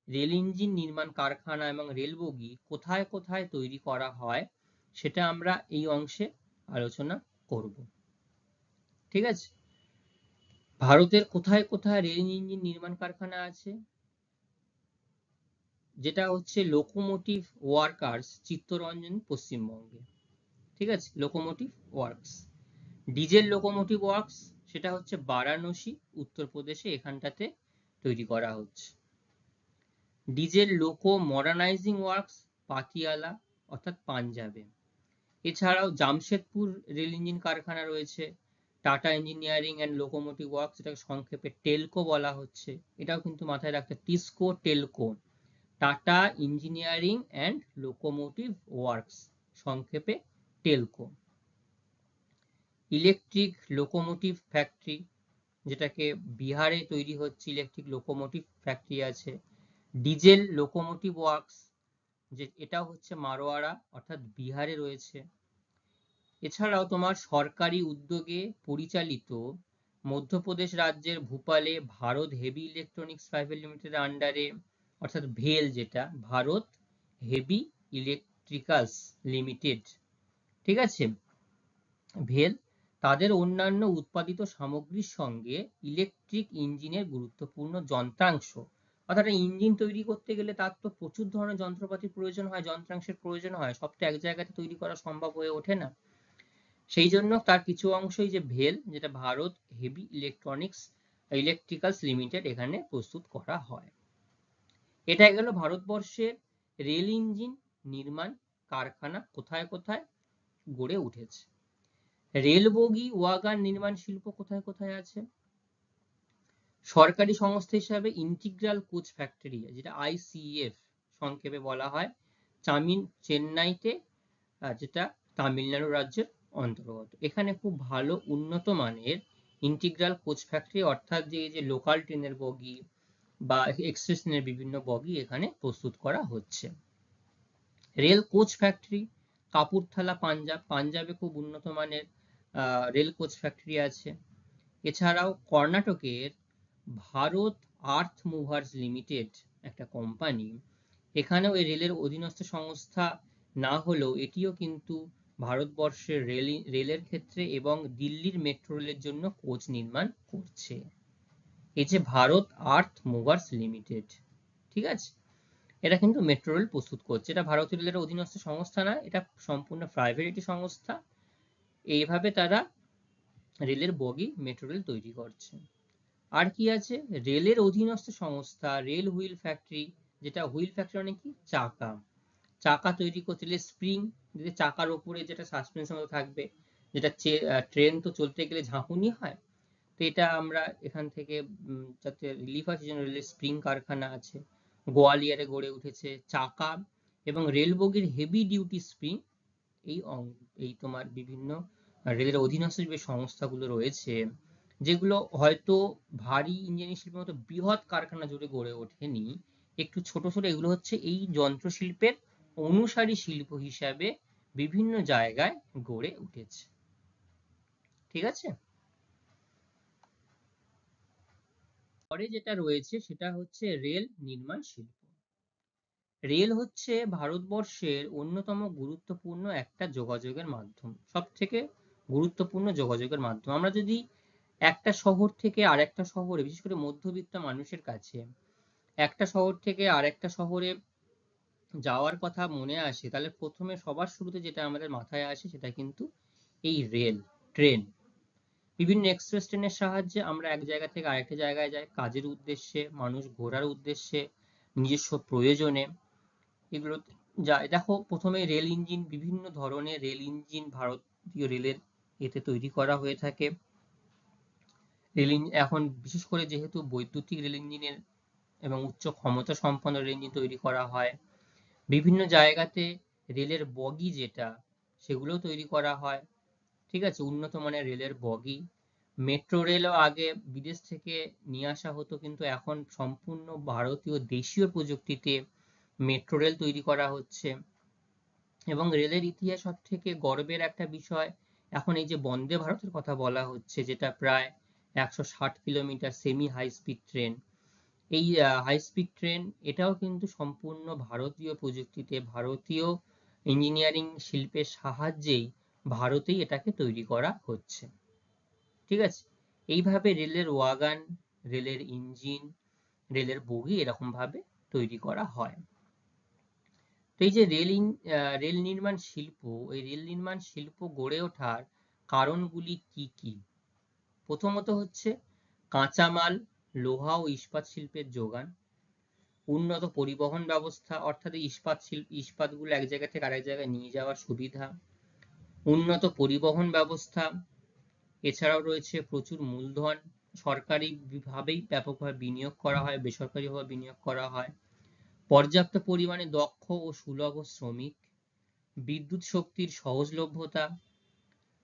রেল ইঞ্জিন নির্মাণ কারখানা এবং রেল বগি কোথায় কোথায় তৈরি করা হয় সেটা আমরা এই অংশে আলোচনা করব। ঠিক আছে? ভারতের কোথায় কোথায় রেল ইঞ্জিন নির্মাণ কারখানা আছে? যেটা হচ্ছে লোকোমোটিভ ওয়ার্কার্স চিত্তরঞ্জন পশ্চিমবঙ্গে। ঠিক আছে, locomotive works. Diesel locomotive works সেটা হচ্ছে বারাণসী উত্তরপ্রদেশে, এখানটাতে তৈরি করা হচ্ছে। ডিজেল লোকো মডার্নাইজিং ওয়ার্কস পাতিয়ালা অর্থাৎ পাঞ্জাবে। এছাড়াও জামশেদপুর রেল ইঞ্জিন কারখানা রয়েছে, tata engineering and locomotive works, এটাকে সংক্ষেপে টেলকো বলা হচ্ছে। এটাও কিন্তু মাথায় রাখতে, TISCO Telco, tata engineering and locomotive works, সংক্ষেপে টেলকো। ইলেকট্রিক লোকোমোটিভ ফ্যাক্টরি, যেটাকে বিহারে তৈরি হচ্ছে, ইলেকট্রিক লোকোমোটিভ ফ্যাক্টরি আছে। ডিজেল লোকোমোটিভ ওয়ার্কস, যে এটা হচ্ছে মারোয়াড়া অর্থাৎ বিহারে রয়েছে। এছাড়াও তোমার সরকারি উদ্যোগে পরিচালিত মধ্যপ্রদেশ রাজ্যের ভোপালে ভারত হেভি ইলেকট্রনিক্স প্রাইভেট লিমিটেডের আন্ডারে, অর্থাৎ ভেল, যেটা ভারত হেভি ইলেকট্রিক্যালস লিমিটেড, ঠিক আছে, ভেল, তাদের অন্যান্য উৎপাদিত সামগ্রীর সঙ্গে ইলেকট্রিক ইঞ্জিনের গুরুত্বপূর্ণ যন্ত্রাংশ, অর্থাৎ ইঞ্জিন তৈরি করতে গেলে তার তো প্রচুর ধরনের যন্ত্রপাতির প্রয়োজন হয়, যন্ত্রাংশের প্রয়োজন হয়, সবটা এক জায়গাতে তৈরি করা সম্ভব হয়ে ওঠে না। সেই জন্য তার কিছু অংশই যে ভেল, যেটা ভারত হেভি ইলেকট্রিক্যালস লিমিটেড, এখানে প্রস্তুত করা হয়। এটা গেল ভারতবর্ষের রেল ইঞ্জিন নির্মাণ কারখানা কোথায় কোথায় গড়ে উঠেছে। রেল বগি ওয়াগন নির্মাণ শিল্প কোথায় কোথায় আছে? সরকারি সংস্থা হিসাবে ইন্টিগ্রাল কোচ ফ্যাক্টরি, যেটা আইসিএফ সংক্ষেপে বলা হয়, চেন্নাইতে, যেটা তামিলনাড়ু রাজ্যের অন্তর্গত। এখানে খুব ভালো উন্নত মানের ইন্টিগ্রাল কোচ ফ্যাক্টরি, অর্থাৎ যে লোকাল ট্রেনের বগি বা এক্সপ্রেস ট্রেনের বিভিন্ন বগি এখানে প্রস্তুত করা হচ্ছে। রেল কোচ ফ্যাক্টরি কাপুরথালা, পাঞ্জাবে খুব উন্নত মানের রেল কোচ ফ্যাক্টরি আছে। এছাড়াও কর্ণাটকের ভারত আর্থ মুভার্স লিমিটেড একটা কোম্পানি, এখানেও এই রেলের অধীনস্থ সংস্থা না হলেও এটিও কিন্তু ভারতবর্ষের রেলের ক্ষেত্রে এবং দিল্লির মেট্রো রেলের জন্য কোচ নির্মাণ করছে। এই যে ভারত আর্থ মুভার্স লিমিটেড, ঠিক আছে, এটা কিন্তু মেট্রো রেল প্রস্তুত করছে। এটা ভারতীয় রেলের অধীনস্থ সংস্থা না, এটা সম্পূর্ণ প্রাইভেট একটি সংস্থা। এইভাবে তারা রেলের বগি মেট্রো রেল তৈরি করছে। আর কি আছে? রেলের অধীনস্থ সংস্থা রেল হুইল ফ্যাক্টরি, যেটা হুইল ফ্যাক্টরি মানে কি, চাকা তৈরি করতে, স্প্রিং, যেটা চাকার উপরে যেটা সাসপেনশন থাকবে, যেটা ট্রেন তো চলতে গেলে ঝাঁকুনি হয়, তো এটা আমরা এখান থেকে যাতে রিলিফ হয় সেজন্য রেলের স্প্রিং কারখানা আছে। গোয়ালিয়রে গড়ে উঠেছে চাকা এবং রেল বগির হেভি ডিউটি স্প্রিং। এই তোমার বিভিন্ন রেলের অধীনস্থ যে সংস্থাগুলো রয়েছে, যেগুলো হয়তো ভারী ইঞ্জিনিয়ারিং শিল্পের মতো বৃহৎ কারখানা জুড়ে গড়ে ওঠেনি, একটু ছোট ছোট, এগুলো হচ্ছে এই যন্ত্রশিল্পের অনুসারী শিল্প হিসাবে বিভিন্ন জায়গায় গড়ে উঠেছে। ঠিক আছে? পরে যেটা রয়েছে সেটা হচ্ছে রেল নির্মাণ শিল্প। রেল হচ্ছে ভারতবর্ষের অন্যতম গুরুত্বপূর্ণ একটা যোগাযোগের মাধ্যম, সব থেকে গুরুত্বপূর্ণ যোগাযোগের মাধ্যম। আমরা যদি একটা শহর থেকে আরেকটা শহরে, বিশেষ করে মধ্যবিত্ত মানুষের কাছে একটা শহর থেকে আরেকটা শহরে যাওয়ার কথা মনে আসে, তাহলে প্রথমে সবার শুরুতে যেটা আমাদের মাথায় আসে সেটা কিন্তু এই রেল, ট্রেন। বিভিন্ন এক্সপ্রেস ট্রেনের সাহায্যে আমরা এক জায়গা থেকে আরেকটা জায়গায় যাই, কাজের উদ্দেশ্যে, মানুষ ঘোরার উদ্দেশ্যে, নিজস্ব প্রয়োজনে, এগুলো যায়। দেখো প্রথমে রেল ইঞ্জিন, বিভিন্ন ধরনের রেল ইঞ্জিন ভারতীয় রেলের এতে তৈরি করা হয়ে থাকে। এখন বিশেষ করে যেহেতু বৈদ্যুতিক রেল ইঞ্জিনের এবং উচ্চ ক্ষমতা সম্পন্ন রেল ইঞ্জিন তৈরি করা হয়, বিভিন্ন জায়গাতে রেলের বগি যেটা, সেগুলো তৈরি করা হয়। ঠিক আছে, উন্নত মানের রেলের বগি। মেট্রো রেলও আগে বিদেশ থেকে নিয়ে আসা হতো, কিন্তু এখন সম্পূর্ণ ভারতীয় দেশীয় প্রযুক্তিতে মেট্রো রেল তৈরি করা হচ্ছে। এবং রেলের ইতিহাস সব থেকে গর্বের একটা বিষয়, এখন এই যে বন্দে ভারতের কথা বলা হচ্ছে, যেটা প্রায় 160 kilometre semi high speed train, এই হাই স্পিড ট্রেন এটাও কিন্তু সম্পূর্ণ ভারতীয় প্রযুক্তিতে, ভারতীয় ইঞ্জিনিয়ারিং শিল্পের সাহায্যেই ভারতেই এটাকে তৈরি করা হচ্ছে। ঠিক আছে, এইভাবে রেলের ওয়াগান, রেলের ইঞ্জিন, রেলের বগি এরকম ভাবে তৈরি করা হয়। তো এই যে রেল নির্মাণ শিল্প, এই রেল নির্মাণ শিল্প গড়ে ওঠার কারণগুলি কি কি? প্রথমত হচ্ছে কাঁচামাল, লোহা ও ইস্পাত শিল্পের যোগান। উন্নত পরিবহন ব্যবস্থা, অর্থাৎ ইস্পাতগুলো এক জায়গা থেকে আরেক জায়গায় নিয়ে যাওয়ার সুবিধা। উন্নত পরিবহন ব্যবস্থা, এছাড়াও রয়েছে প্রচুর মূলধন, সরকারি ভাবেই ব্যাপকভাবে বিনিয়োগ করা হয়, বেসরকারিভাবে বিনিয়োগ করা হয়। পর্যাপ্ত পরিমাণে দক্ষ ও সুলভ শ্রমিক, বিদ্যুৎ শক্তির সহজলভ্যতা,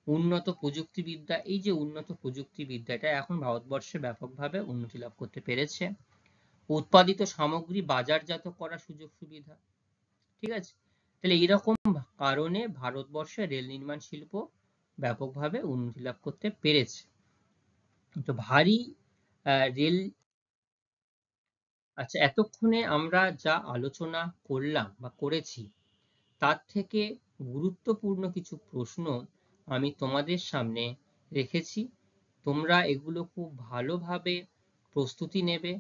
উন্নত প্রযুক্তিবিদ্যা। এই যে উন্নত প্রযুক্তিবিদ্যা, এটা এখন ভারতবর্ষে ব্যাপকভাবে উন্নতি লাভ করতে পেরেছে। উৎপাদিত সামগ্রী বাজারজাত করার সুযোগ সুবিধা। ঠিক আছে, তাহলে এইরকম কারণে ভারতবর্ষে রেল নির্মাণ শিল্প ব্যাপকভাবে উন্নতি লাভ করতে পেরেছে। তো ভারী রেল, আচ্ছা, এতক্ষণে আমরা যা আলোচনা করলাম বা করেছি, তার থেকে গুরুত্বপূর্ণ কিছু প্রশ্ন আমি তোমাদের সামনে রেখেছি। তোমরা এগুলো খুব ভালোভাবে প্রস্তুতি নেবে।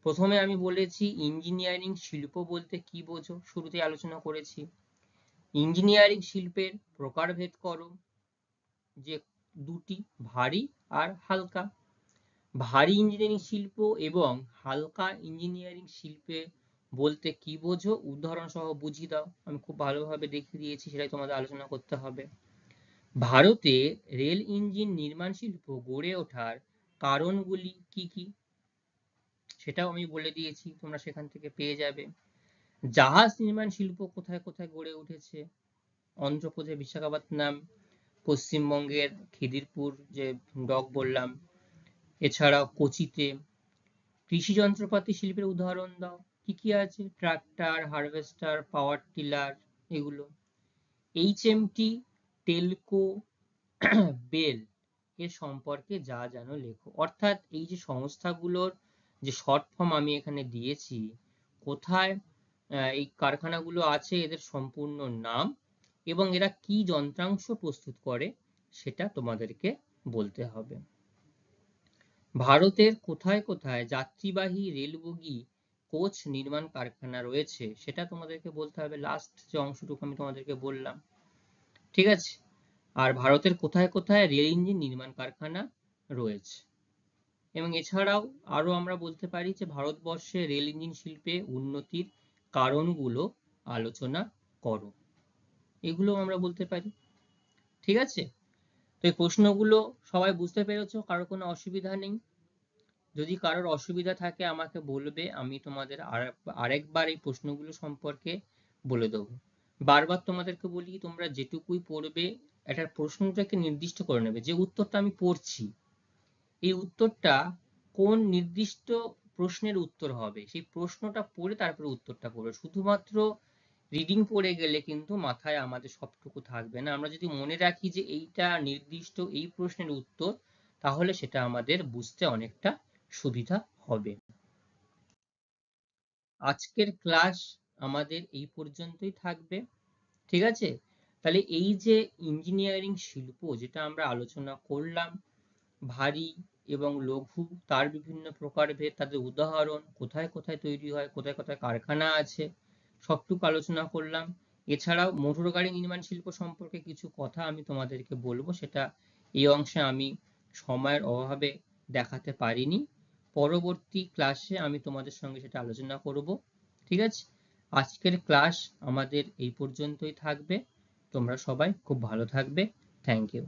প্রথমে আমি বলেছি ইঞ্জিনিয়ারিং শিল্প বলতে কি বোঝো, শুরুতে আলোচনা করেছি। ইঞ্জিনিয়ারিং শিল্পের প্রকারভেদ করো, যে দুটি, ভারী আর হালকা। ভারী ইঞ্জিনিয়ারিং শিল্প এবং হালকা ইঞ্জিনিয়ারিং শিল্পে বলতে কি বোঝো, উদাহরণ সহ বুঝিয়ে দাও। আমি খুব ভালোভাবে দেখিয়ে দিয়েছি, সেটাই তোমাদের আলোচনা করতে হবে। ভারতে রেল ইঞ্জিন নির্মাণ শিল্প গড়ে ওঠার কারণগুলি কি কি, সেটাও আমি বলে দিয়েছি, তোমরা সেখান থেকে পেয়ে যাবে। জাহাজ নির্মাণ শিল্প কোথায় কোথায় গড়ে উঠেছে, অন্ধ্রপ্রদেশ বিশাখাপত্তনম, পশ্চিমবঙ্গের খিদিরপুর যে ডক বললাম, এছাড়াও কোচিতে। কৃষি যন্ত্রপাতি শিল্পের উদাহরণ দাও, কি কি আছে, ট্রাক্টর, হারভেস্টার, পাওয়ার টিলার, এগুলো। এইচএমটি, টেলকো, বেল এর সম্পর্কে যা জানো লেখো। অর্থাৎ এই যে সংস্থাগুলোর যে শর্ট ফর্ম আমি এখানে দিয়েছি, কোথায় এই কারখানাগুলো আছে, এদের সম্পূর্ণ নাম এবং এরা কি যন্ত্রাংশ প্রস্তুত করে সেটা তোমাদেরকে বলতে হবে। ভারতের কোথায় কোথায় যাত্রীবাহী রেলবগি কোচ নির্মাণ কারখানা রয়েছে সেটা তোমাদেরকে বলতে হবে, লাস্ট যে অংশটুকু আমি তোমাদেরকে বললাম। ঠিক আছে, আর ভারতের কোথায় কোথায় রেল ইঞ্জিন নির্মাণ কারখানা রয়েছে। এবং এছাড়াও আরো আমরা বলতে পারি যে ভারতবর্ষে রেল ইঞ্জিন শিল্পে উন্নতির কারণগুলো আলোচনা করো, এগুলো আমরা বলতে পারি। ঠিক আছে, তো এই প্রশ্নগুলো সবাই বুঝতে পেরেছো, কারো কোনো অসুবিধা নেই? যদি কারোর অসুবিধা থাকে আমাকে বলবে, আমি তোমাদের আরেকবার এই প্রশ্নগুলো সম্পর্কে বলে দেবো। বারবার তোমাদেরকে বলি, তোমরা যেটুকুই পড়বে একটা প্রশ্নটাকে নির্দিষ্ট করে নেবে, যে উত্তরটা আমি পড়ছি এই উত্তরটা কোন নির্দিষ্ট প্রশ্নের উত্তর হবে, সেই প্রশ্নটা পড়ে তারপরে উত্তরটা পড়বে। শুধুমাত্র রিডিং পড়ে গেলে কিন্তু মাথায় আমাদের সবটুকু থাকবে না। আমরা যদি মনে রাখি যে এইটা নির্দিষ্ট এই প্রশ্নের উত্তর, তাহলে সেটা আমাদের বুঝতে অনেকটা সুবিধা হবে। আজকের ক্লাস আমাদের এই পর্যন্তই থাকবে। ঠিক আছে, তাহলে এই যে ইঞ্জিনিয়ারিং শিল্প যেটা আমরা আলোচনা করলাম, ভারী এবং লঘু, তার বিভিন্ন প্রকারভেদ, তাদের উদাহরণ, কোথায় কোথায় তৈরি হয়, কোথায় কোথায় কারখানা আছে, সবটুকু আলোচনা করলাম। এছাড়াও মোটর গাড়ি নির্মাণ শিল্প সম্পর্কে কিছু কথা আমি তোমাদেরকে বলবো, সেটা এই অংশে আমি সময়ের অভাবে দেখাতে পারিনি। পরবর্তী ক্লাসে আমি তোমাদের সঙ্গে সেটা আলোচনা করব। ঠিক আছে, আজকের ক্লাস আমাদের এই পর্যন্তই থাকবে। তোমরা সবাই খুব ভালো থাকবে। Thank you.